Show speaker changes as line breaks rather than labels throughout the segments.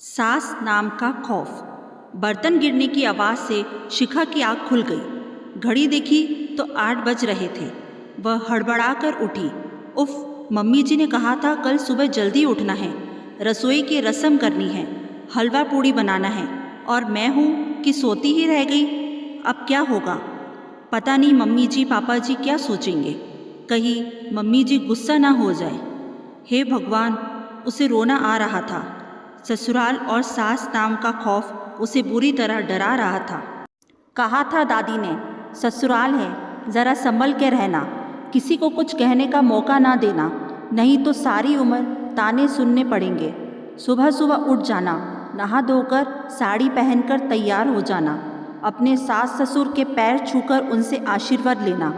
सास नाम का खौफ। बर्तन गिरने की आवाज़ से शिखा की आँख खुल गई। घड़ी देखी तो 8 बज रहे थे। वह हड़बड़ा कर उठी। उफ, मम्मी जी ने कहा था कल सुबह जल्दी उठना है, रसोई की रस्म करनी है, हलवा पूड़ी बनाना है, और मैं हूँ कि सोती ही रह गई। अब क्या होगा पता नहीं। मम्मी जी पापा जी क्या सोचेंगे, कहीं मम्मी जी गुस्सा ना हो जाए। हे भगवान, उसे रोना आ रहा था। ससुराल और सास नाम का खौफ उसे बुरी तरह डरा रहा था। कहा था दादी ने, ससुराल है, ज़रा संभल के रहना, किसी को कुछ कहने का मौका ना देना, नहीं तो सारी उम्र ताने सुनने पड़ेंगे। सुबह सुबह उठ जाना, नहा धोकर साड़ी पहनकर तैयार हो जाना, अपने सास ससुर के पैर छूकर उनसे आशीर्वाद लेना।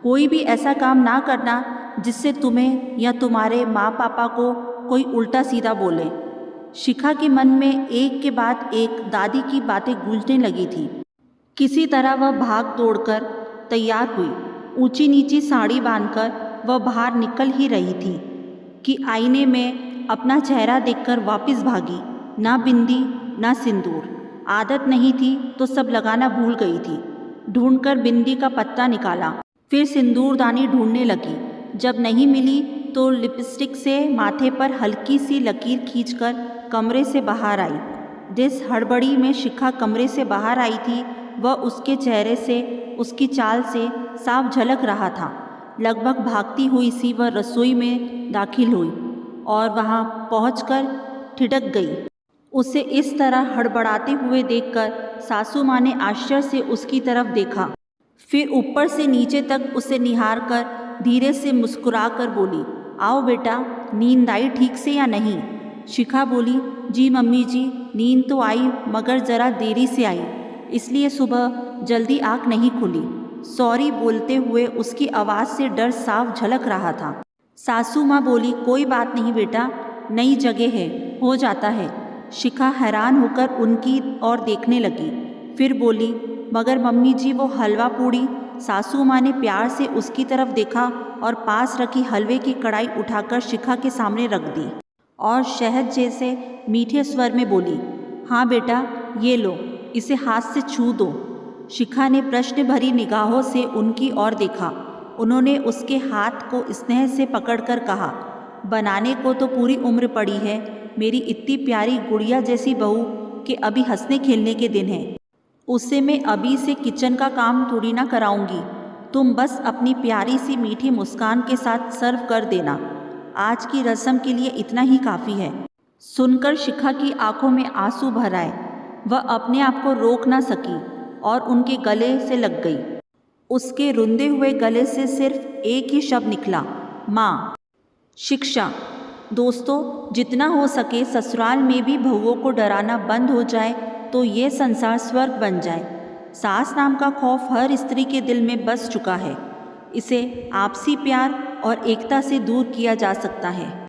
कोई भी ऐसा काम ना करना जिससे तुम्हें या तुम्हारे माँ पापा को कोई उल्टा सीधा बोले। शिखा के मन में एक के बाद एक दादी की बातें गूंजने लगी थी। किसी तरह वह भाग दौड़कर तैयार हुई। ऊंची नीची साड़ी बांधकर वह बाहर निकल ही रही थी कि आईने में अपना चेहरा देखकर वापस भागी। ना बिंदी ना सिंदूर, आदत नहीं थी तो सब लगाना भूल गई थी। ढूंढकर बिंदी का पत्ता निकाला, फिर सिंदूरदानी ढूंढने लगी। जब नहीं मिली तो लिपस्टिक से माथे पर हल्की सी लकीर खींचकर कमरे से बाहर आई। जिस हड़बड़ी में शिखा कमरे से बाहर आई थी वह उसके चेहरे से, उसकी चाल से साफ झलक रहा था। लगभग भागती हुई सी वह रसोई में दाखिल हुई और वहां पहुंचकर ठिठक गई। उसे इस तरह हड़बड़ाते हुए देखकर सासू माँ ने आश्चर्य से उसकी तरफ देखा, फिर ऊपर से नीचे तक उसे निहार कर धीरे से मुस्कुरा कर बोली, आओ बेटा, नींद आई ठीक से या नहीं? शिखा बोली, जी मम्मी जी, नींद तो आई मगर ज़रा देरी से आई, इसलिए सुबह जल्दी आँख नहीं खुली। सॉरी बोलते हुए उसकी आवाज़ से डर साफ झलक रहा था। सासू माँ बोली, कोई बात नहीं बेटा, नई जगह है, हो जाता है। शिखा हैरान होकर उनकी ओर देखने लगी, फिर बोली, मगर मम्मी जी वो हलवा पूड़ी। सासू माँ ने प्यार से उसकी तरफ देखा और पास रखी हलवे की कढ़ाई उठाकर शिखा के सामने रख दी और शहद जैसे मीठे स्वर में बोली, हाँ बेटा, ये लो, इसे हाथ से छू दो। शिखा ने प्रश्न भरी निगाहों से उनकी ओर देखा। उन्होंने उसके हाथ को स्नेह से पकड़कर कहा, बनाने को तो पूरी उम्र पड़ी है, मेरी इतनी प्यारी गुड़िया जैसी बहू कि अभी हंसने खेलने के दिन हैं। उससे मैं अभी से किचन का काम थोड़ी ना कराऊंगी, तुम बस अपनी प्यारी सी मीठी मुस्कान के साथ सर्व कर देना। आज की रस्म के लिए इतना ही काफ़ी है। सुनकर शिखा की आंखों में आंसू भर आए। वह अपने आप को रोक ना सकी और उनके गले से लग गई। उसके रुंधे हुए गले से सिर्फ एक ही शब्द निकला, माँ। शिक्षा। दोस्तों, जितना हो सके ससुराल में भी बहुओं को डराना बंद हो जाए तो ये संसार स्वर्ग बन जाए। सास नाम का खौफ हर स्त्री के दिल में बस चुका है। इसे आपसी प्यार और एकता से दूर किया जा सकता है।